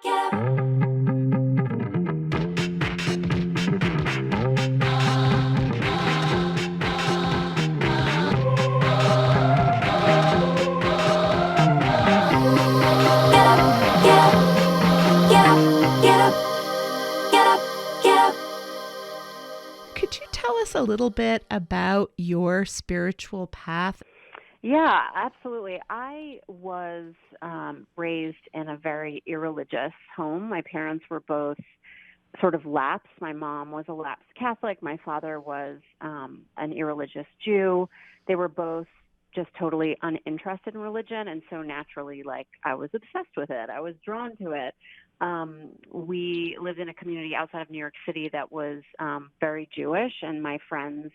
get up. Get up, get up, get up, get up, get up, get up. Could you tell us a little bit about your spiritual path? Yeah, absolutely. I was raised in a very irreligious home. My parents were both sort of lapsed. My mom was a lapsed Catholic. My father was an irreligious Jew. They were both just totally uninterested in religion, and so naturally, like, I was obsessed with it. I was drawn to it. We lived in a community outside of New York City that was very Jewish, and my friends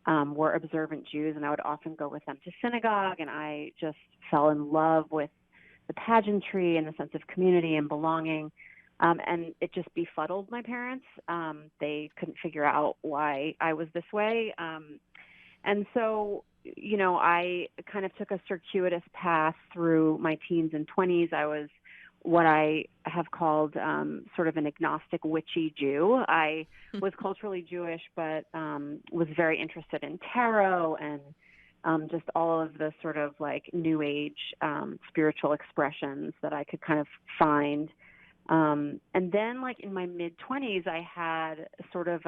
were observant Jews, and I would often go with them to synagogue, and I just fell in love with the pageantry and the sense of community and belonging. And it just befuddled my parents. They couldn't figure out why I was this way. And so, I kind of took a circuitous path through my teens and 20s. I was what I have called sort of an agnostic witchy Jew. I was culturally Jewish, but was very interested in tarot and just all of the sort of like new age spiritual expressions that I could kind of find. And then like in my mid-20s, I had sort of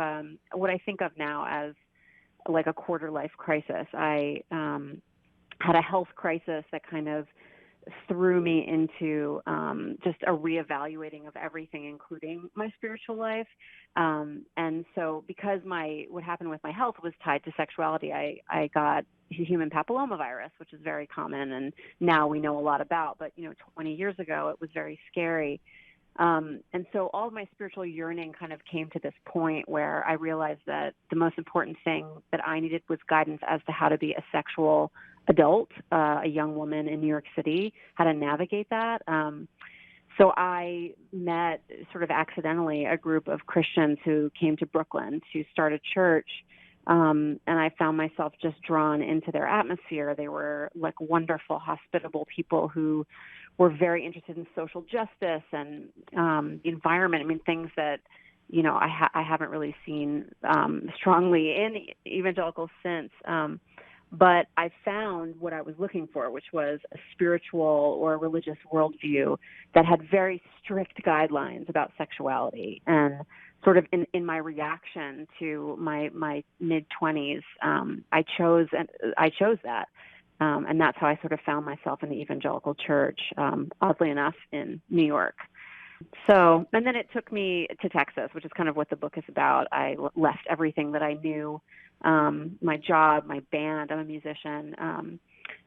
what I think of now as like a quarter life crisis. I had a health crisis that kind of threw me into just a reevaluating of everything, including my spiritual life. And so because what happened with my health was tied to sexuality, I got human papillomavirus, which is very common, and now we know a lot about. But 20 years ago, it was very scary. And so all of my spiritual yearning kind of came to this point where I realized that the most important thing that I needed was guidance as to how to be a sexual adult, a young woman in New York City, how to navigate that. So I met sort of accidentally a group of Christians who came to Brooklyn to start a church. And I found myself just drawn into their atmosphere. They were like wonderful, hospitable people who were very interested in social justice and the environment. I mean, things that, I haven't really seen strongly in evangelicals since. But I found what I was looking for, which was a spiritual or a religious worldview that had very strict guidelines about sexuality. And sort of in my reaction to my mid-20s, I chose that. And that's how I sort of found myself in the evangelical church, oddly enough, in New York. So, and then it took me to Texas, which is kind of what the book is about. I left everything that I knew, my job, my band, I'm a musician,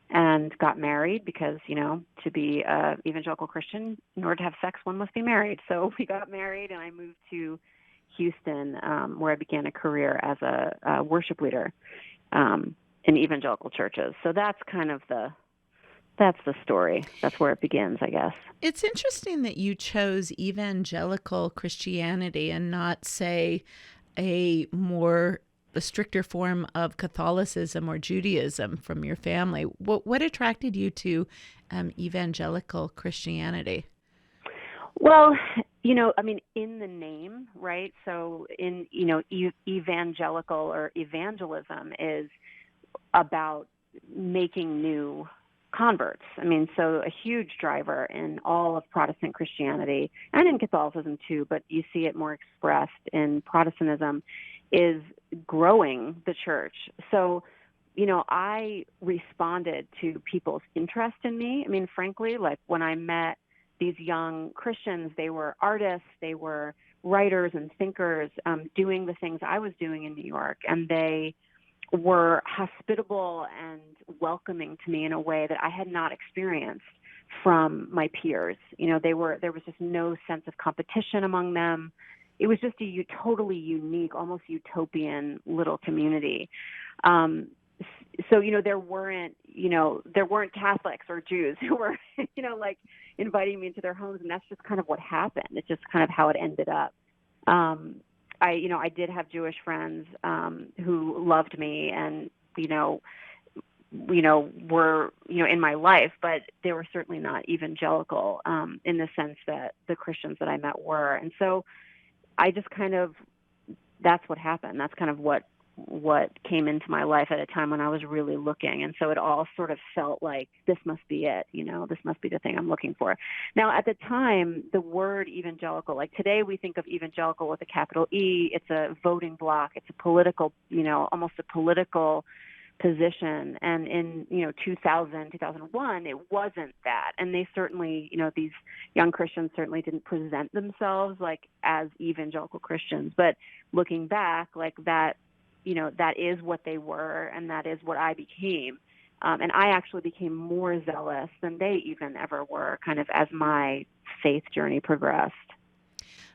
and got married because, to be an evangelical Christian, in order to have sex, one must be married. So we got married, and I moved to Houston, where I began a career as a worship leader in evangelical churches. So that's kind of the story. That's where it begins, I guess. It's interesting that you chose evangelical Christianity and not, say, a stricter form of Catholicism or Judaism from your family. What attracted you to evangelical Christianity? Well, in the name, right? So in, evangelical or evangelism is about making new converts. I mean, so a huge driver in all of Protestant Christianity and in Catholicism too, but you see it more expressed in Protestantism, is growing the church. So, I responded to people's interest in me. I mean, frankly, like when I met these young Christians, they were artists, they were writers and thinkers, doing the things I was doing in New York, and they were hospitable and welcoming to me in a way that I had not experienced from my peers. There was just no sense of competition among them. It was just a totally unique, almost utopian little community. So, there weren't Catholics or Jews who were, like inviting me into their homes, and that's just kind of what happened. It's just kind of how it ended up. I did have Jewish friends who loved me and, were, in my life, but they were certainly not evangelical in the sense that the Christians that I met were. And so I just that's what happened. That's kind of what came into my life at a time when I was really looking. And so it all sort of felt like, this must be it, this must be the thing I'm looking for. Now, at the time, the word evangelical, like today we think of evangelical with a capital E, it's a voting block, it's a political, almost a political position. And in, 2001, it wasn't that. And they certainly, these young Christians certainly didn't present themselves like as evangelical Christians. But looking back, like that, that is what they were, and that is what I became. And I actually became more zealous than they even ever were, kind of as my faith journey progressed.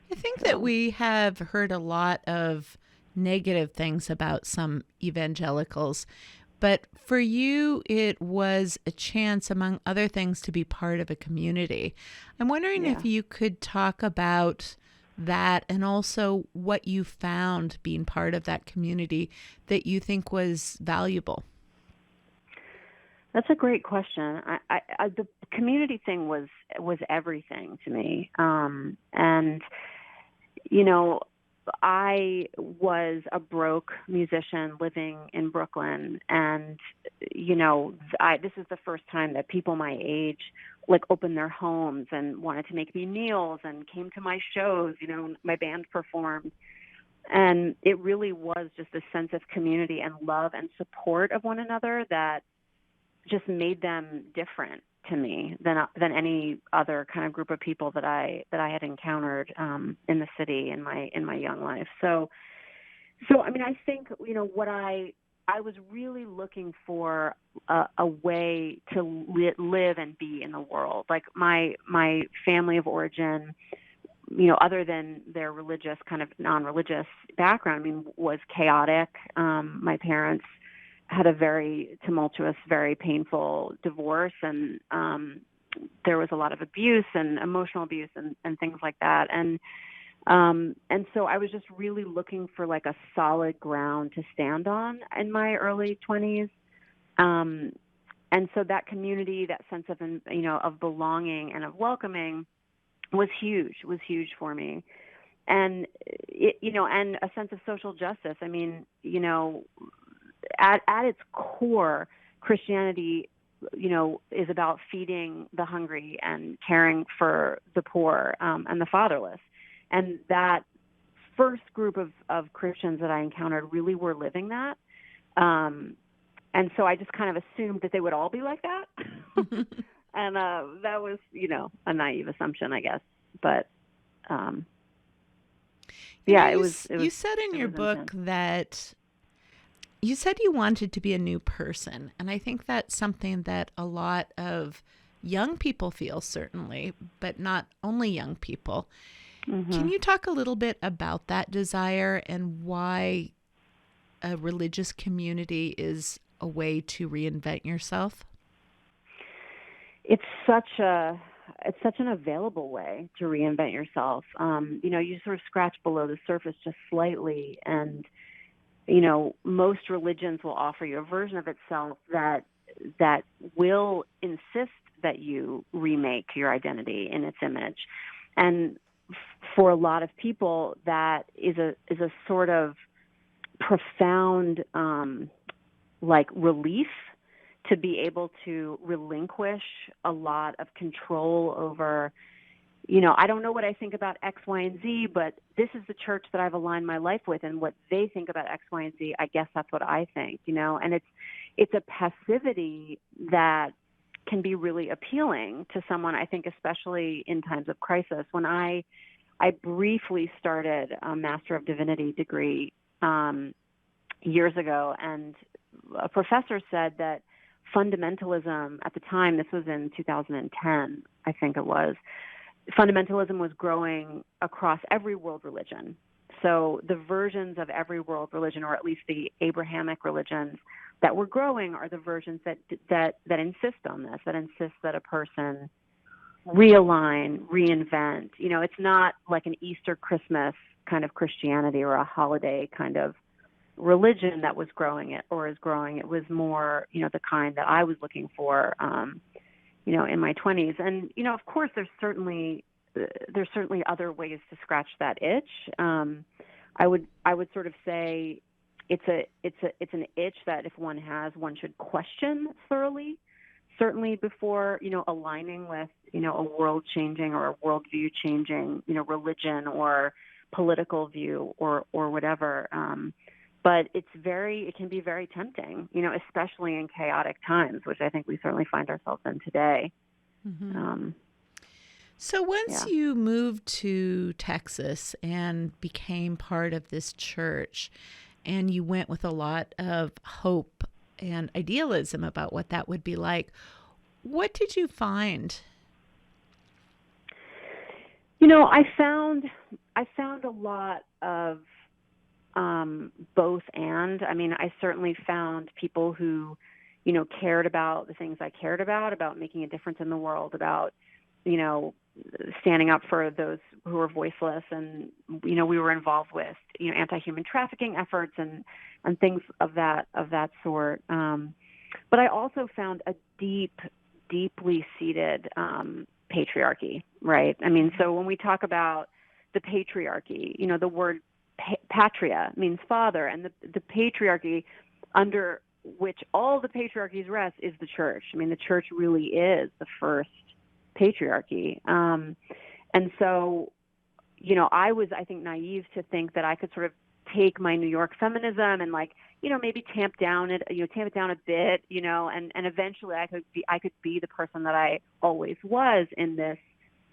I think that we have heard a lot of negative things about some evangelicals, but for you, it was a chance, among other things, to be part of a community. I'm wondering if you could talk about that and also what you found being part of that community that you think was valuable. That's a great question. The community thing was everything to me. And, I was a broke musician living in Brooklyn, and this is the first time that people my age like opened their homes and wanted to make me meals and came to my shows. My band performed, and it really was just a sense of community and love and support of one another that just made them different to me than any other kind of group of people that I had encountered in the city in my young life. So I mean, I think what I was really looking for a way to live and be in the world. Like my family of origin, other than their religious kind of non-religious background, I mean, was chaotic. My parents had a very tumultuous, very painful divorce, and there was a lot of abuse and emotional abuse and things like that. And so I was just really looking for like a solid ground to stand on in my early 20s. And so that community, that sense of, of belonging and of welcoming was huge for me. And, and a sense of social justice. I mean, at its core, Christianity, is about feeding the hungry and caring for the poor and the fatherless. And that first group of Christians that I encountered really were living that. And so I just kind of assumed that they would all be like that. And that was, a naive assumption, I guess. But it was. You said in your book that you said you wanted to be a new person. And I think that's something that a lot of young people feel, certainly, but not only young people. Mm-hmm. Can you talk a little bit about that desire and why a religious community is a way to reinvent yourself? It's such an available way to reinvent yourself. You sort of scratch below the surface just slightly, and most religions will offer you a version of itself that will insist that you remake your identity in its image. And for a lot of people, that is a sort of profound relief to be able to relinquish a lot of control over, I don't know what I think about X, Y, and Z, but this is the church that I've aligned my life with, and what they think about X, Y, and Z, I guess that's what I think, and it's a passivity that can be really appealing to someone, I think, especially in times of crisis. When I briefly started a Master of Divinity degree years ago, and a professor said that fundamentalism at the time, this was in 2010, I think it was, fundamentalism was growing across every world religion. So the versions of every world religion, or at least the Abrahamic religions that were growing, are the versions that insist on this, that insist that a person realign, reinvent. It's not like an Easter, Christmas kind of Christianity or a holiday kind of religion that was growing it or is growing. It was more, the kind that I was looking for, in my 20s. And, of course, there's certainly other ways to scratch that itch. I would sort of say it's an itch that if one has, one should question thoroughly, certainly before, aligning with, a world changing or a worldview changing, religion or political view or whatever. But it can be very tempting, especially in chaotic times, which I think we certainly find ourselves in today. Mm-hmm. So once you moved to Texas and became part of this church, and you went with a lot of hope and idealism about what that would be like, what did you find? I found a lot of both and. I mean, I certainly found people who, cared about the things I cared about making a difference in the world, about, standing up for those who were voiceless. And, we were involved with, anti-human trafficking efforts and things of that sort. But I also found a deeply seated patriarchy, right? I mean, so when we talk about the patriarchy, the word patria means father, and the patriarchy under which all the patriarchies rest is the church. I mean, the church really is the first patriarchy. And so, I was, I think, naive to think that I could sort of take my New York feminism and maybe tamp it down a bit, and eventually I could be the person that I always was in this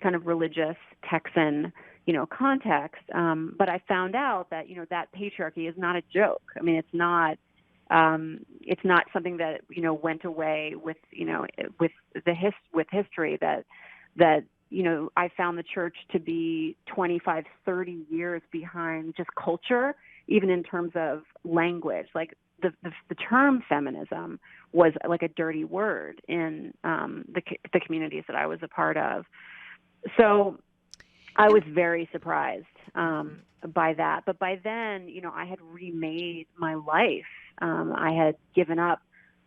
kind of religious Texan, context. But I found out that, that patriarchy is not a joke. I mean, it's not something that, went away with, with history that, I found the church to be 25, 30 years behind just culture, even in terms of language. Like the term feminism was like a dirty word in the communities that I was a part of. So I was very surprised by that. But by then, I had remade my life. I had given up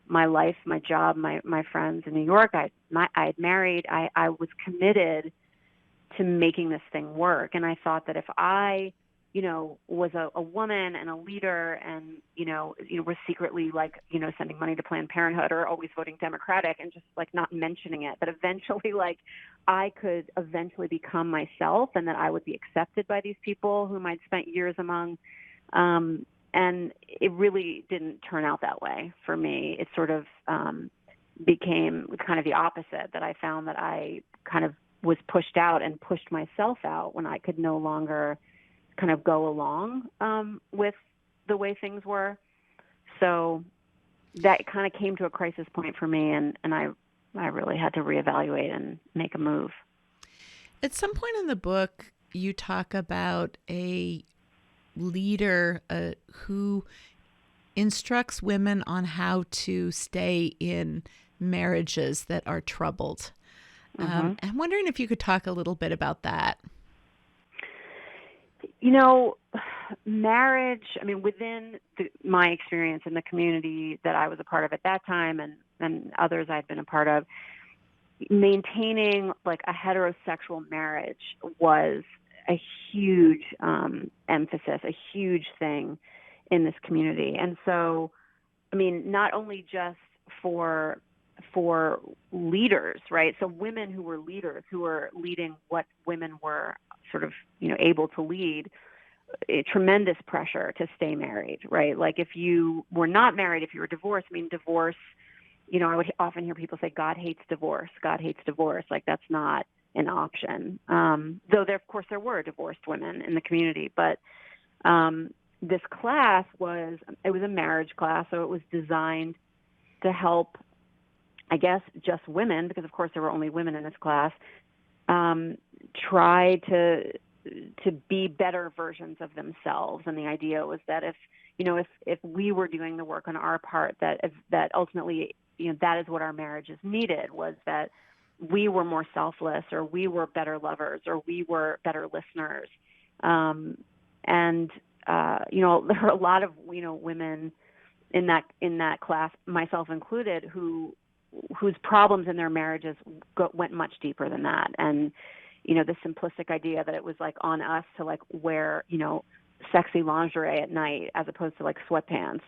my life, my job, my friends in New York. I had married. I was committed to making this thing work. And I thought that if I, was a woman and a leader and, was secretly sending money to Planned Parenthood or always voting Democratic and just not mentioning it, that eventually I could eventually become myself and that I would be accepted by these people whom I'd spent years among. And it really didn't turn out that way for me. It sort of became kind of the opposite, that I found that I kind of was pushed out and pushed myself out when I could no longer kind of go along with the way things were. So that kind of came to a crisis point for me, and I really had to reevaluate and make a move. At some point in the book, you talk about a leader who instructs women on how to stay in marriages that are troubled. I'm wondering if you could talk a little bit about that. Marriage, I mean, within my experience in the community that I was a part of at that time and others I'd been a part of, maintaining a heterosexual marriage was a huge emphasis, a huge thing in this community. And so, I mean, not only just for leaders, right? So women who were leaders, who were leading what women were sort of, able to lead, a tremendous pressure to stay married, right? Like if you were not married, if you were divorced, I mean, divorce, I would often hear people say, God hates divorce. God hates divorce. That's not an option. Though of course there were divorced women in the community, but this class was a marriage class. So it was designed to help, I guess, just women, because of course there were only women in this class, try to be better versions of themselves. And the idea was that if we were doing the work on our part, that ultimately, that is what our marriages needed, was that we were more selfless, or we were better lovers, or we were better listeners. And there are a lot of, women in that class, myself included, whose problems in their marriages went much deeper than that. And, the simplistic idea that it was like on us to like wear, sexy lingerie at night as opposed to like sweatpants,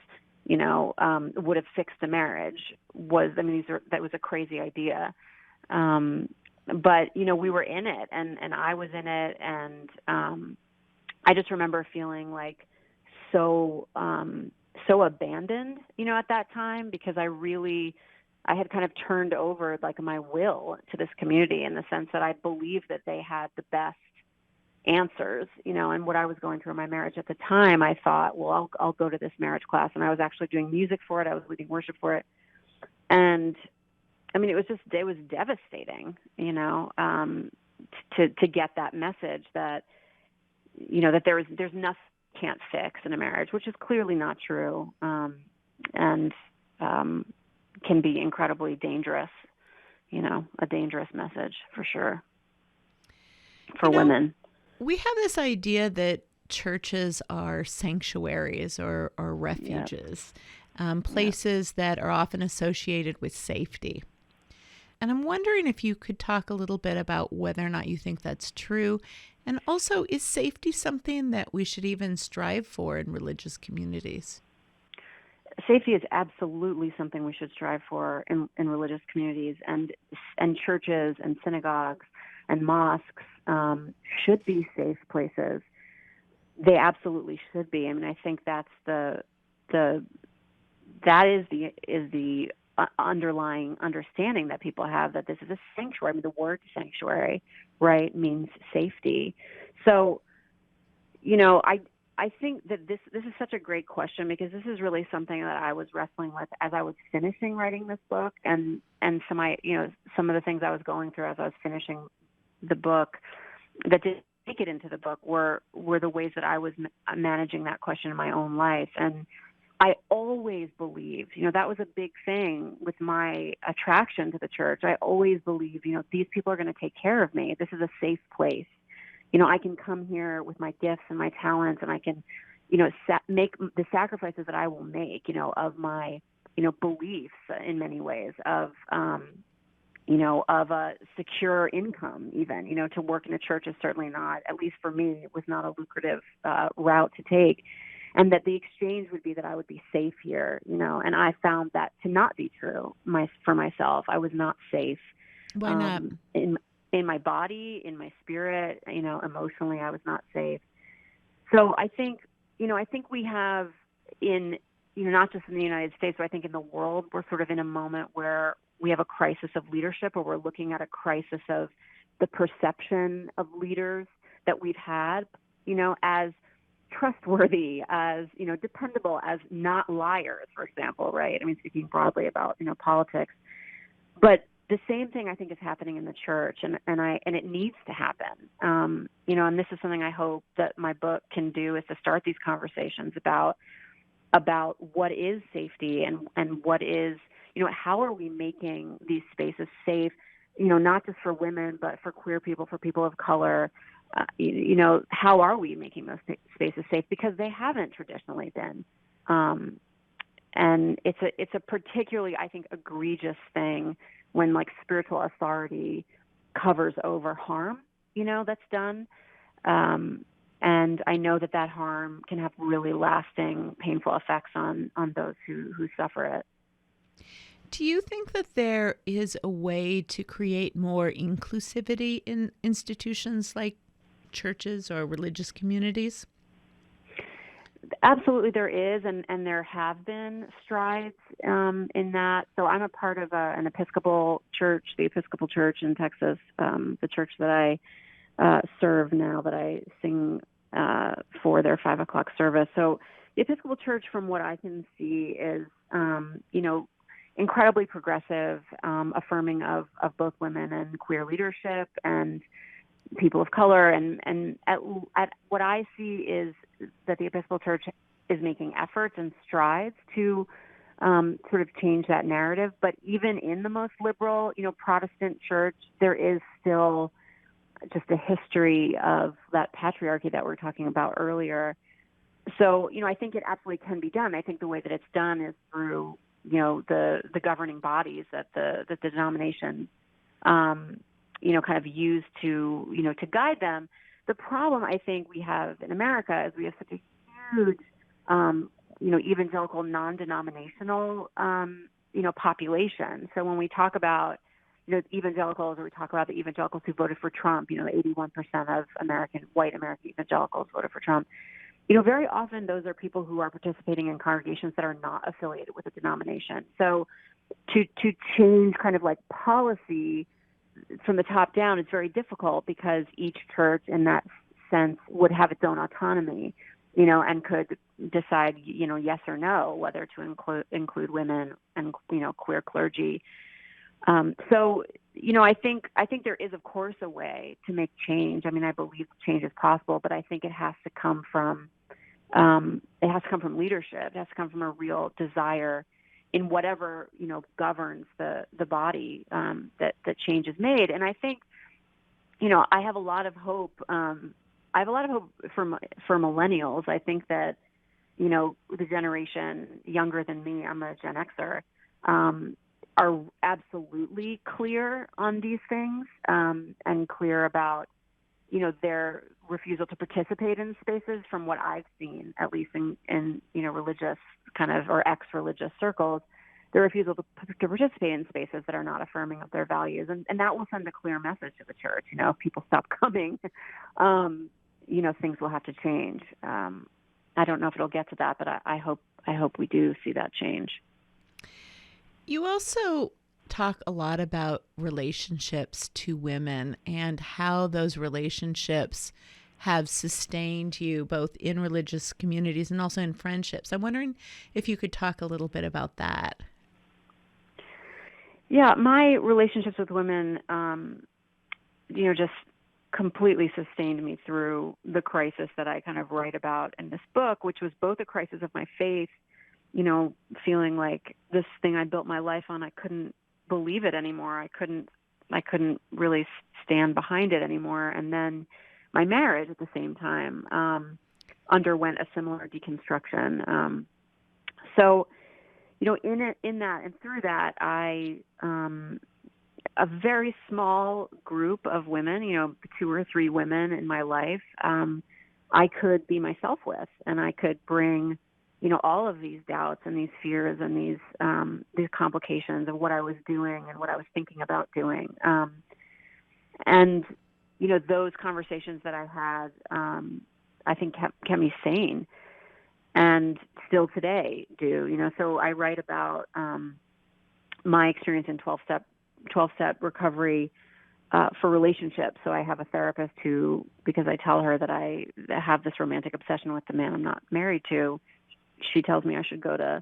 would have fixed the marriage that was a crazy idea. But, we were in it and I was in it. And I just remember feeling like so abandoned, at that time, because I had kind of turned over like my will to this community in the sense that I believed that they had the best answers, and what I was going through in my marriage at the time. I thought, well, I'll go to this marriage class, and I was actually doing music for it. I was leading worship for it, and it was devastating, to get that message that, that there's nothing you can't fix in a marriage, which is clearly not true, and can be incredibly dangerous, a dangerous message for sure for women. We have this idea that churches are sanctuaries or refuges, places that are often associated with safety. And I'm wondering if you could talk a little bit about whether or not you think that's true. And also, is safety something that we should even strive for in religious communities? Safety is absolutely something we should strive for in religious communities, and churches and synagogues and mosques should be safe places. They absolutely should be. I think that's the underlying understanding that people have, that this is a sanctuary. The word sanctuary, right, means safety. So, I think that this is such a great question, because this is really something that I was wrestling with as I was finishing writing this book, and some of the things I was going through as I was finishing the book that didn't make it into the book were the ways that I was managing that question in my own life. And I always believed, that was a big thing with my attraction to the church. I always believed, these people are going to take care of me. This is a safe place. I can come here with my gifts and my talents, and I can, make the sacrifices that I will make, of my, beliefs in many ways, of a secure income even, to work in a church is certainly not, at least for me, it was not a lucrative route to take. And that the exchange would be that I would be safe here, and I found that to not be true for myself. I was not safe. Why not? In my body, in my spirit, emotionally, I was not safe. So I think we have not just in the United States, but I think in the world, we're sort of in a moment where we have a crisis of leadership, or we're looking at a crisis of the perception of leaders that we've had, as trustworthy, as, dependable, as not liars, for example, right? Speaking broadly about, politics. But the same thing I think is happening in the church, and it needs to happen. And this is something I hope that my book can do, is to start these conversations about what is safety and what is, how are we making these spaces safe, not just for women, but for queer people, for people of color. How are we making those spaces safe? Because they haven't traditionally been. And it's a particularly, I think, egregious thing when like spiritual authority covers over harm, that's done. And I know that harm can have really lasting, painful effects on those who suffer it. Do you think that there is a way to create more inclusivity in institutions like churches or religious communities? Absolutely, there is, and there have been strides in that. So I'm a part of an Episcopal church, the Episcopal Church in Texas, the church that I serve now, that I sing for their 5 o'clock service. So the Episcopal Church, from what I can see, is incredibly progressive, affirming of both women and queer leadership and people of color. And at what I see is that the Episcopal Church is making efforts and strides to sort of change that narrative. But even in the most liberal, Protestant church, there is still just a history of that patriarchy that we were talking about earlier. So, I think it absolutely can be done. I think the way that it's done is through, the governing bodies that the denomination, kind of use to guide them. The problem I think we have in America is we have such a huge, evangelical non-denominational, population. So when we talk about, evangelicals, or we talk about the evangelicals who voted for Trump, 81% of white American evangelicals voted for Trump. Very often those are people who are participating in congregations that are not affiliated with a denomination. So to change kind of like policy from the top down is very difficult, because each church in that sense would have its own autonomy, and could decide, yes or no, whether to include women and, queer clergy. So, I think there is, of course, a way to make change. I mean, I believe change is possible, but I think it has to come from leadership. It has to come from a real desire in whatever, governs the body, that change is made. And I think, I have a lot of hope. I have a lot of hope for millennials. I think that, the generation younger than me, I'm a Gen Xer, are absolutely clear on these things, and clear about, their refusal to participate in spaces, from what I've seen, at least in religious kind of, or ex-religious circles, their refusal to participate in spaces that are not affirming of their values. And that will send a clear message to the church. If people stop coming, things will have to change. I don't know if it'll get to that, but I hope we do see that change. You also talk a lot about relationships to women and how those relationships have sustained you both in religious communities and also in friendships. I'm wondering if you could talk a little bit about that. Yeah, my relationships with women, just completely sustained me through the crisis that I kind of write about in this book, which was both a crisis of my faith, feeling like this thing I built my life on, I couldn't believe it anymore. I couldn't really stand behind it anymore. And then my marriage at the same time underwent a similar deconstruction. So, in that and through that, a very small group of women, 2 or 3 women in my life, I could be myself with, and I could bring, all of these doubts and these fears and these complications of what I was doing and what I was thinking about doing. And, those conversations that I had, I think kept me sane, and still today do, so I write about my experience in 12-step recovery for relationships. So I have a therapist who, because I tell her that I have this romantic obsession with the man I'm not married to, she tells me I should go to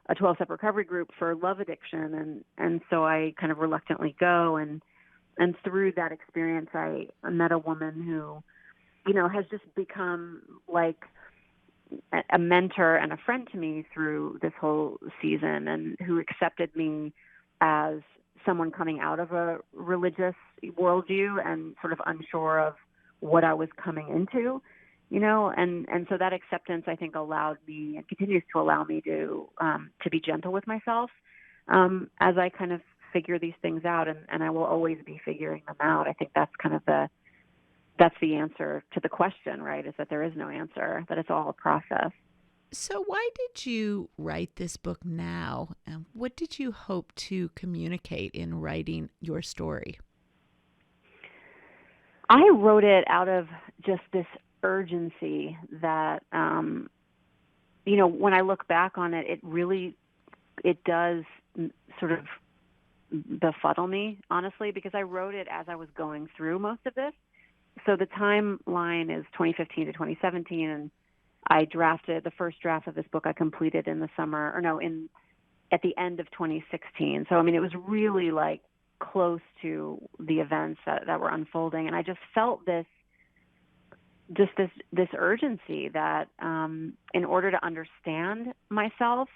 a 12-step recovery group for love addiction. And so I kind of reluctantly go. And through that experience, I met a woman who, has just become like a mentor and a friend to me through this whole season, and who accepted me as someone coming out of a religious worldview and sort of unsure of what I was coming into, and so that acceptance, I think, allowed me and continues to allow me to be gentle with myself as I kind of figure these things out, and I will always be figuring them out. I think that's kind of that's the answer to the question, right? Is that there is no answer, that it's all a process. So why did you write this book now? And what did you hope to communicate in writing your story? I wrote it out of just this urgency that, when I look back on it, it does sort of befuddle me, honestly, because I wrote it as I was going through most of this. So the timeline is 2015 to 2017, and I drafted the first draft of this book. I completed in the summer, at the end of 2016. So, it was really like close to the events that were unfolding. And I just felt this urgency that in order to understand myself,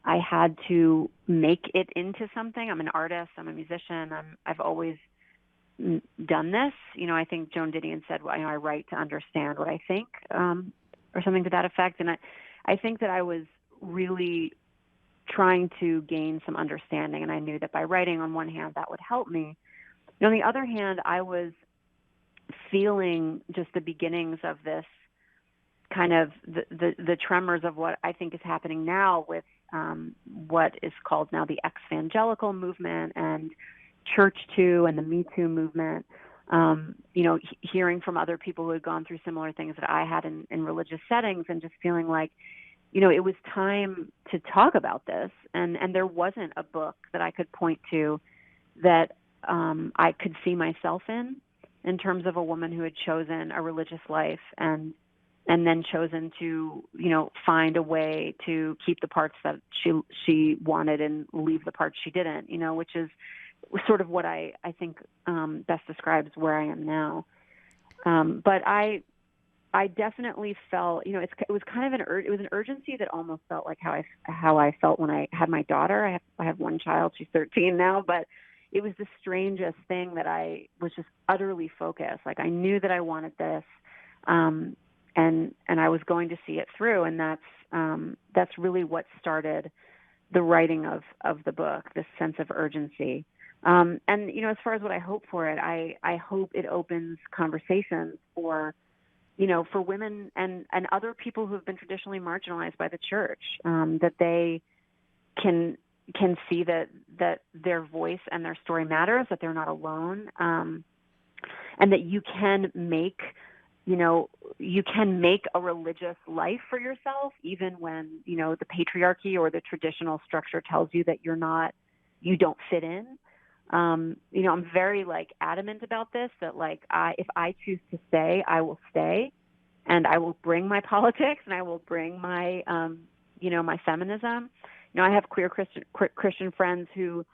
I had to make it into something. I'm an artist. I'm a musician. I've always done this. I think Joan Didion said, I write to understand what I think. or something to that effect. And I think that I was really trying to gain some understanding, and I knew that by writing, on one hand, that would help me. And on the other hand, I was feeling just the beginnings of this kind of the tremors of what I think is happening now with what is called now the Evangelical movement and Church Too and the Me Too movement. Hearing from other people who had gone through similar things that I had in religious settings, and just feeling like, it was time to talk about this. And there wasn't a book that I could point to that I could see myself in terms of a woman who had chosen a religious life and then chosen to, find a way to keep the parts that she wanted and leave the parts she didn't, which is sort of what I think best describes where I am now. But I definitely felt, it was kind of it was an urgency that almost felt like how I felt when I had my daughter. I have one child, she's 13 now, but it was the strangest thing that I was just utterly focused. Like, I knew that I wanted this, and I was going to see it through. And that's really what started the writing of the book, this sense of urgency. And as far as what I hope for it, I hope it opens conversations for women and other people who have been traditionally marginalized by the church, that they can see that their voice and their story matters, that they're not alone, and that you can make a religious life for yourself, even when, the patriarchy or the traditional structure tells you that you don't fit in. I'm very adamant about this, that if I choose to stay, I will stay, and I will bring my politics, and I will bring my, my feminism. I have queer Christian friends who,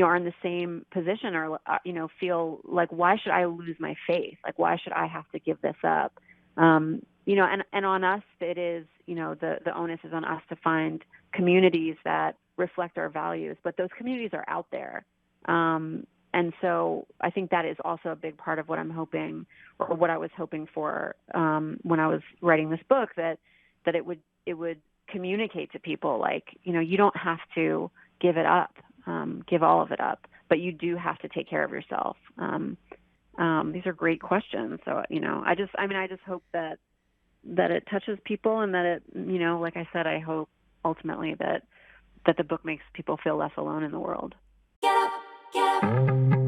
are in the same position, or, feel like, why should I lose my faith? Like, why should I have to give this up? And on us, it is, the onus is on us to find communities that reflect our values, but those communities are out there. And so I think that is also a big part of what I'm hoping, or what I was hoping for, when I was writing this book, that it would communicate to people, you don't have to give it up, give all of it up, but you do have to take care of yourself. These are great questions. So, I just hope that it touches people, and that it, like I said, I hope ultimately that the book makes people feel less alone in the world. Get up, get up.